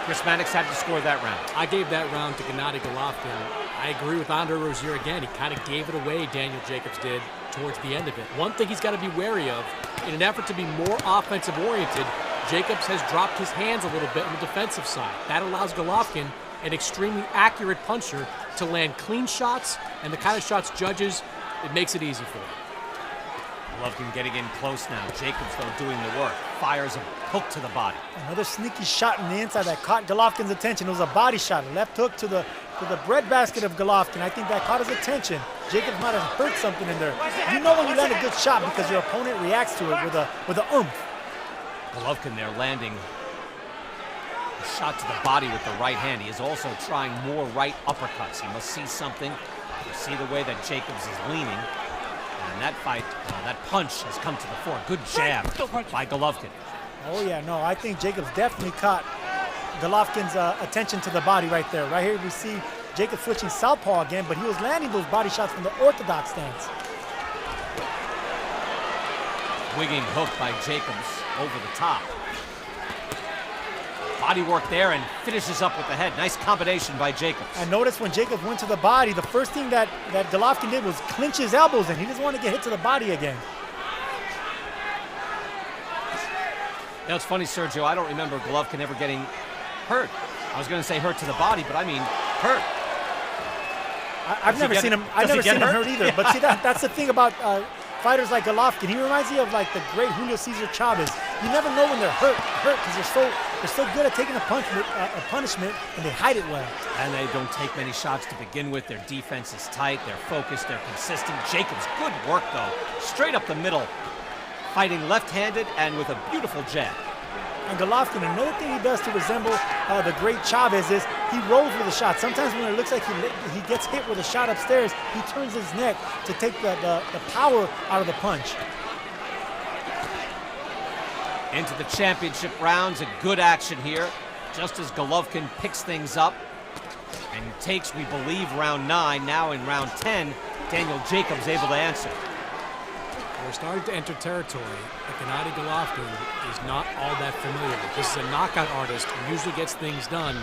Chris Mannix had to score that round. I gave that round to Gennadiy Golovkin. I agree with Andre Rozier again. He kind of gave it away, Daniel Jacobs did, towards the end of it. One thing he's got to be wary of, in an effort to be more offensive-oriented, Jacobs has dropped his hands a little bit on the defensive side. That allows Golovkin, an extremely accurate puncher, to land clean shots, and the kind of shots judges, it makes it easy for him. Golovkin getting in close now. Jacobs, though, doing the work. Fires a hook to the body. Another sneaky shot in the inside that caught Golovkin's attention. It was a body shot, a left hook to the breadbasket of Golovkin. I think that caught his attention. Jacobs might have hurt something in there. You know when you land a good shot because your opponent reacts to it with a oomph. Golovkin there landing a shot to the body with the right hand. He is also trying more right uppercuts. He must see something. You see the way that Jacobs is leaning. And that fight, that punch has come to the fore. Good jab by Golovkin. Oh, yeah, no, I think Jacobs definitely caught Golovkin's attention to the body right there. Right here we see Jacobs switching southpaw again, but he was landing those body shots from the orthodox stance. Wigging hook by Jacobs over the top. Body work there and finishes up with the head. Nice combination by Jacobs. And notice when Jacobs went to the body, the first thing that Golovkin did was clinch his elbows in. He doesn't want to get hit to the body again. Now, it's funny, Sergio, I don't remember Golovkin ever getting hurt. I was going to say hurt to the body, but I mean hurt. I've never seen him hurt either. But see, that's the thing about fighters like Golovkin. He reminds me of like the great Julio Cesar Chavez. You never know when they're hurt because they're so good at taking a punishment, and they hide it well. And they don't take many shots to begin with. Their defense is tight. They're focused. They're consistent. Jacobs, good work though, straight up the middle, fighting left-handed and with a beautiful jab. And Golovkin, another thing he does to resemble the great Chavez is he rolls with a shot. Sometimes when it looks like he gets hit with a shot upstairs, he turns his neck to take the power out of the punch. Into the championship rounds, a good action here, just as Golovkin picks things up and takes, we believe, round 9. Now in round 10, Daniel Jacobs able to answer. We're starting to enter territory that Gennadiy Golovkin is not all that familiar with. This is a knockout artist who usually gets things done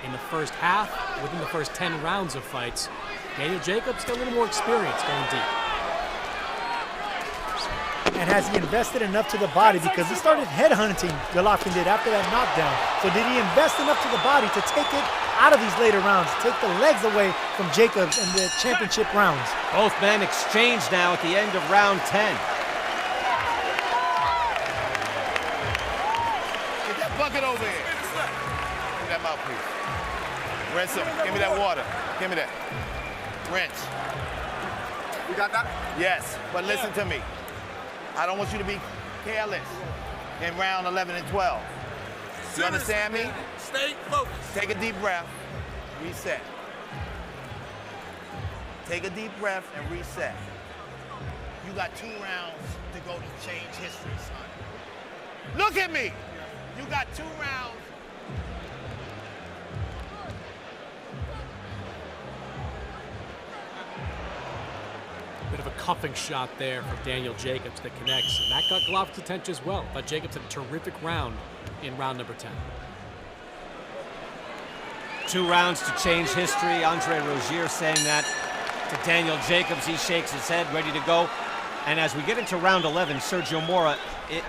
in the first half, within the first 10 rounds of fights. Daniel Jacobs got a little more experience going deep. And has he invested enough to the body? Because he started headhunting, Golovkin did, after that knockdown. So did he invest enough to the body to take it out of these later rounds, take the legs away from Jacobs in the championship rounds? Both men exchange now at the end of round 10. Get that bucket over here. Give me that mouthpiece. Rinse him. Give me that water. Give me that. Rinse. You got that? Yes, but listen to me. I don't want you to be careless in round 11 and 12. You understand me? Stay focused. Take a deep breath. Reset. Take a deep breath and reset. You got 2 rounds to go to change history, son. Look at me. You got 2 rounds. cuffing shot there for Daniel Jacobs that connects. And that got Golovkin's attention as well. But Jacobs had a terrific round in round number 10. 2 rounds to change history. Andre Rozier saying that to Daniel Jacobs. He shakes his head, ready to go. And as we get into round 11, Sergio Mora,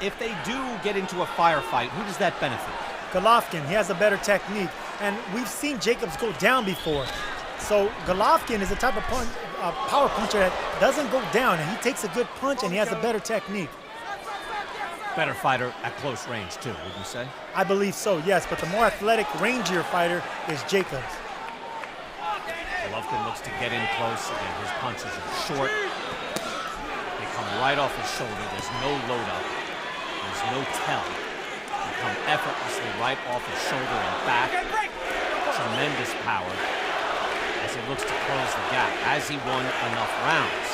if they do get into a firefight, who does that benefit? Golovkin, he has a better technique. And we've seen Jacobs go down before. So Golovkin is a type of power puncher that doesn't go down, and he takes a good punch, and he has a better technique. Better fighter at close range, too, would you say? I believe so, yes, but the more athletic, rangier fighter is Jacobs. Golovkin looks to get in close, and his punches are short. They come right off his shoulder. There's no load up. There's no tell. They come effortlessly right off his shoulder and back. Tremendous power as he looks to close the gap, as he won enough rounds.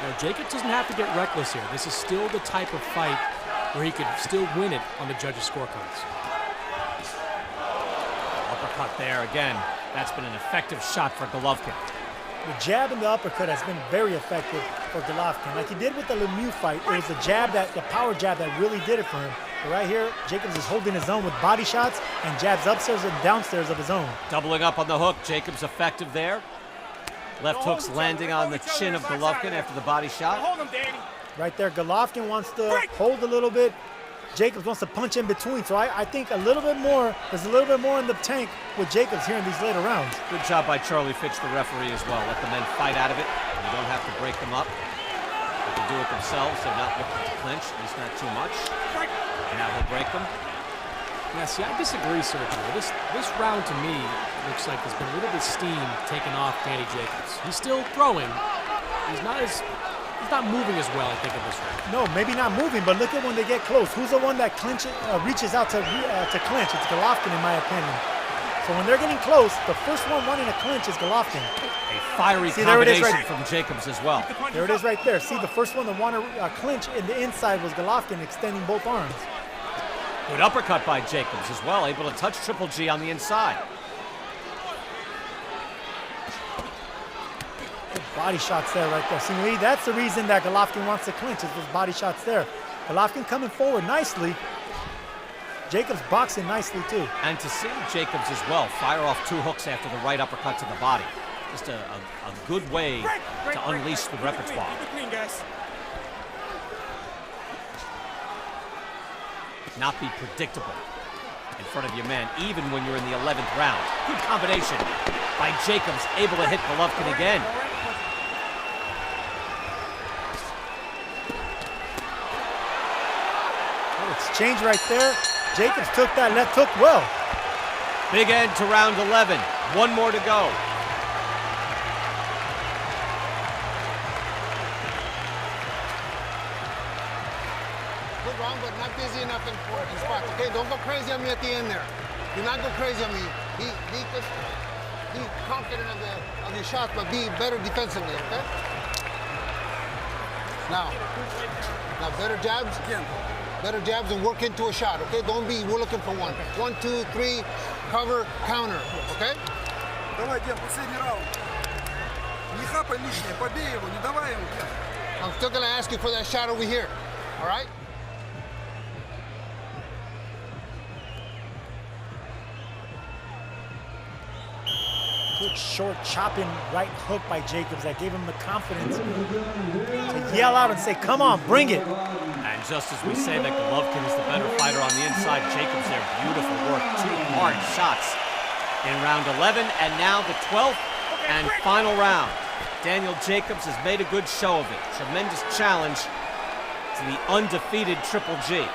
Now, Jacobs doesn't have to get reckless here. This is still the type of fight where he could still win it on the judges' scorecards. Uppercut there again. That's been an effective shot for Golovkin. The jab and the uppercut has been very effective for Golovkin. Like he did with the Lemieux fight, it was the power jab that really did it for him. But right here, Jacobs is holding his own with body shots and jabs upstairs and downstairs of his own. Doubling up on the hook. Jacobs effective there. Left hook's landing on the chin of Golovkin after the body shot. Right there, Golovkin wants to hold a little bit. Jacobs wants to punch in between. So I think there's a little bit more in the tank with Jacobs here in these later rounds. Good job by Charlie Fitch, the referee, as well. Let the men fight out of it. You don't have to break them up. They can do it themselves. They're not looking to clinch, at least not too much. Now he'll break them. Yeah, see, I disagree, Sergio. This round to me looks like there's been a little bit of steam taken off Danny Jacobs. He's still throwing. He's not moving as well, I think, in this round. No, maybe not moving, but look at when they get close. Who's the one that reaches out to clinch? It's Golovkin, in my opinion. So when they're getting close, the first one wanting to clinch is Golovkin. A fiery combination from Jacobs as well. There it is right there. See, the first one that wanted to clinch in the inside was Golovkin, extending both arms. Good uppercut by Jacobs as well, able to touch Triple G on the inside. Good body shots there right there. See, Lee, that's the reason that Golovkin wants to clinch, is those body shots there. Golovkin coming forward nicely. Jacobs boxing nicely too. And to see Jacobs as well fire off 2 hooks after the right uppercut to the body. Just a good way to unleash the repertoire. Not be predictable in front of your man, even when you're in the 11th round. Good combination by Jacobs, able to hit Golovkin again. Oh, exchange right there. Jacobs took that left hook well. Big end to round 11. 1 more to go. Wrong, but not busy enough in spots. Okay, don't go crazy on me at the end there. Do not go crazy on me. Be confident of your shots, but be better defensively. Okay. Now better jabs and work into a shot. Okay, we're looking for 1, 2, 3, cover, counter. Okay. Давай, Дем, последний раунд. Не хапай лишнее, побей его, не давай ему. I'm still gonna ask you for that shot over here. All right. Good short chopping right hook by Jacobs that gave him the confidence to yell out and say, come on, bring it. And just as we say that Golovkin is the better fighter on the inside, Jacobs there, beautiful work. 2 hard shots in round 11, and now the 12th and final round. Daniel Jacobs has made a good show of it. Tremendous challenge to the undefeated Triple G.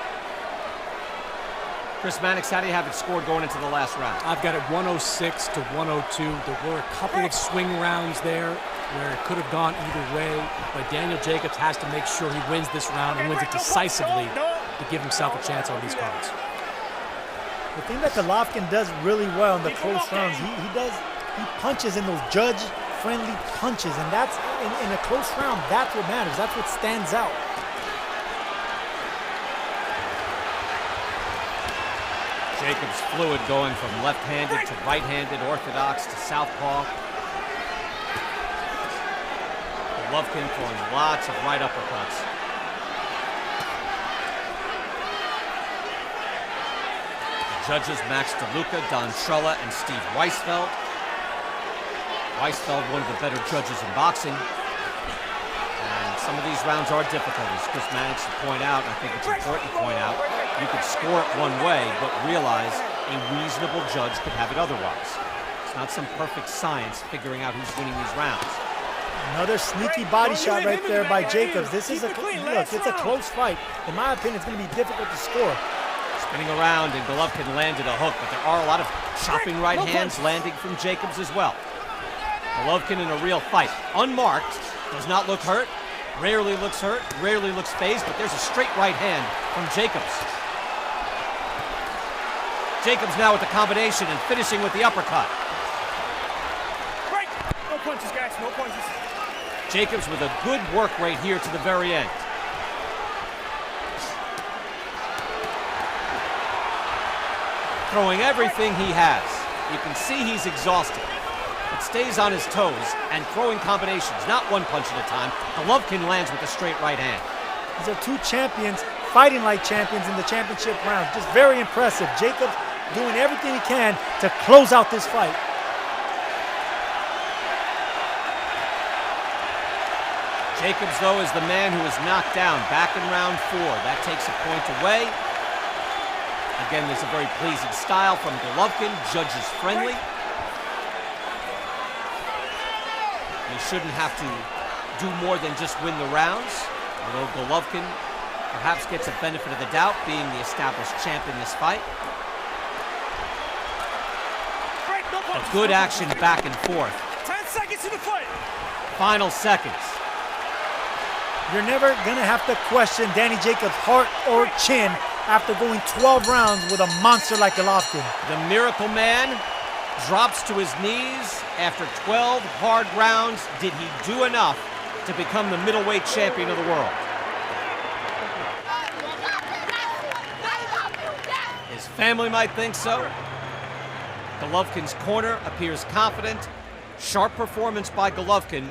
Chris Mannix, how do you have it scored going into the last round? I've got it 106 to 102. There were a couple of swing rounds there where it could have gone either way, but Daniel Jacobs has to make sure he wins this round and wins it decisively to give himself a chance on these cards. The thing that Golovkin does really well in the close rounds, he punches in those judge-friendly punches, and that's in a close round, that's what matters. That's what stands out. Jacobs fluid going from left-handed to right-handed, orthodox to southpaw. Golovkin throwing lots of right uppercuts. The judges, Max DeLuca, Don Trella, and Steve Weisfeld. Weisfeld, one of the better judges in boxing. And some of these rounds are difficult, as Chris managed to point out. I think it's important to point out. You could score it one way, but realize a reasonable judge could have it otherwise. It's not some perfect science figuring out who's winning these rounds. Another sneaky body shot right there by Jacobs. This is look, it's a close fight. In my opinion, it's going to be difficult to score. Spinning around, and Golovkin landed a hook, but there are a lot of chopping right hands landing from Jacobs as well. Golovkin in a real fight. Unmarked, does not look hurt, rarely looks hurt, rarely looks phased, but there's a straight right hand from Jacobs. Jacobs now with the combination and finishing with the uppercut. Break! No punches, guys, no punches. Jacobs with a good work rate here to the very end. Throwing everything he has. You can see he's exhausted, but stays on his toes and throwing combinations, not one punch at a time. Golovkin lands with a straight right hand. These are two champions fighting like champions in the championship round. Just very impressive. Jacobs doing everything he can to close out this fight. Jacobs, though, is the man who is knocked down back in round 4. That takes a point away. Again, there's a very pleasing style from Golovkin. Judges friendly. You shouldn't have to do more than just win the rounds. Although Golovkin perhaps gets a benefit of the doubt, being the established champ in this fight. But good action back and forth. 10 seconds to the fight. Final seconds. You're never going to have to question Danny Jacobs' heart or chin after going 12 rounds with a monster like Golovkin. The Miracle Man drops to his knees after 12 hard rounds. Did he do enough to become the middleweight champion of the world? His family might think so. Golovkin's corner appears confident. Sharp performance by Golovkin.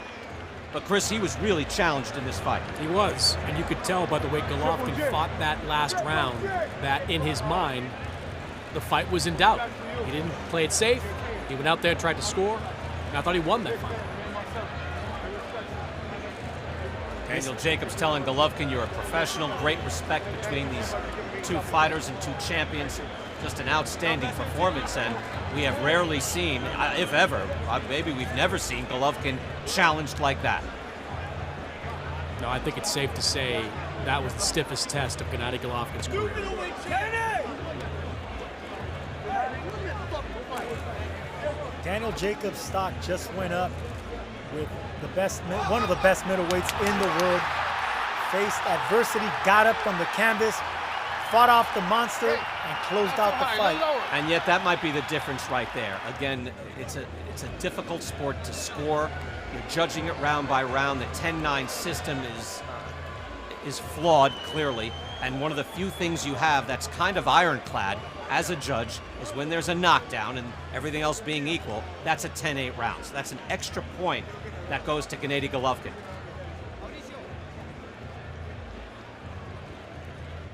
But Chris, he was really challenged in this fight. He was, and you could tell by the way Golovkin fought that last round that in his mind, the fight was in doubt. He didn't play it safe. He went out there and tried to score, and I thought he won that fight. Daniel Jacobs telling Golovkin, you're a professional, great respect between these two fighters and two champions. Just an outstanding performance, and we have rarely seen, if ever, maybe we've never seen Golovkin challenged like that. No, I think it's safe to say that was the stiffest test of Gennadiy Golovkin's career. Daniel Jacobs' stock just went up with one of the best middleweights in the world. Faced adversity, got up from the canvas, fought off the monster, and closed out the fight. And yet that might be the difference right there. Again, it's a difficult sport to score. You're judging it round by round. The 10-9 system is flawed, clearly. And one of the few things you have that's kind of ironclad as a judge is when there's a knockdown and everything else being equal, that's a 10-8 round. So that's an extra point that goes to Gennadiy Golovkin.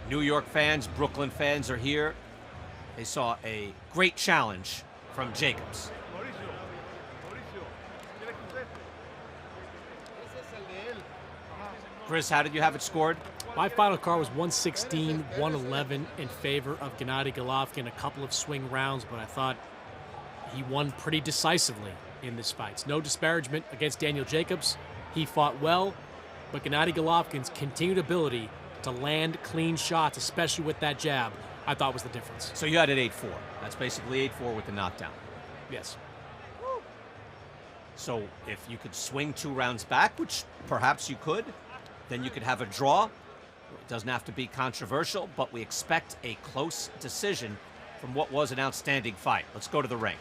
New York fans, Brooklyn fans are here. They saw a great challenge from Jacobs. Chris, how did you have it scored? My final score was 116-111 in favor of Gennadiy Golovkin. A couple of swing rounds, but I thought he won pretty decisively in this fight. It's no disparagement against Daniel Jacobs. He fought well, but Gennadiy Golovkin's continued ability to land clean shots, especially with that jab, I thought was the difference. So you had it 8-4. That's basically 8-4 with the knockdown. Yes. So if you could swing 2 rounds back, which perhaps you could, then you could have a draw. It doesn't have to be controversial, but we expect a close decision from what was an outstanding fight. Let's go to the ring.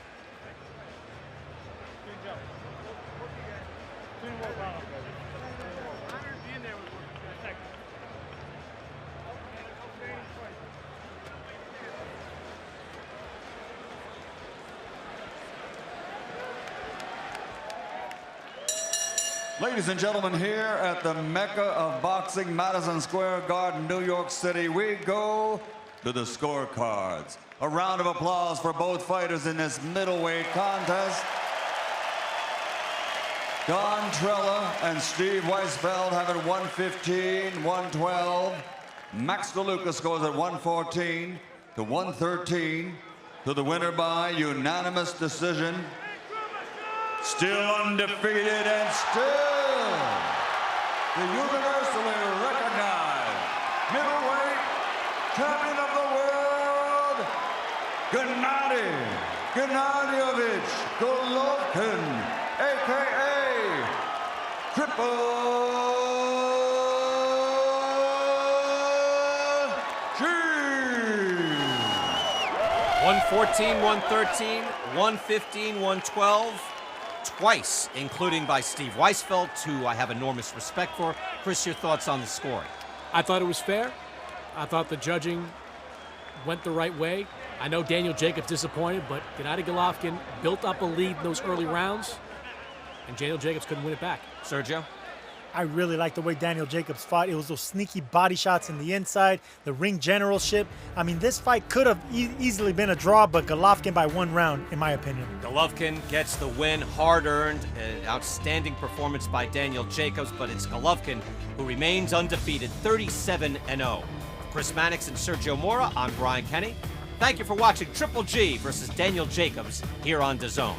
Ladies and gentlemen, here at the Mecca of Boxing, Madison Square Garden, New York City, we go to the scorecards. A round of applause for both fighters in this middleweight contest. Don Trella and Steve Weisfeld have it 115, 112. Max DeLuca scores at 114 to 113 to the winner by unanimous decision. Still undefeated and still the universally recognized middleweight champion of the world, Gennadiy Golovkin, a.k.a. Triple G. 114, 113, 115, 112. Twice, including by Steve Weisfeld, who I have enormous respect for. Chris, your thoughts on the scoring? I thought it was fair. I thought the judging went the right way. I know Daniel Jacobs disappointed, but Gennadiy Golovkin built up a lead in those early rounds, and Daniel Jacobs couldn't win it back. Sergio? I really like the way Daniel Jacobs fought. It was those sneaky body shots in the inside, the ring generalship. I mean, this fight could have easily been a draw, but Golovkin by 1 round, in my opinion. Golovkin gets the win, hard-earned, an outstanding performance by Daniel Jacobs, but it's Golovkin who remains undefeated, 37-0. Chris Mannix and Sergio Mora, I'm Brian Kenny. Thank you for watching Triple G versus Daniel Jacobs here on DAZN.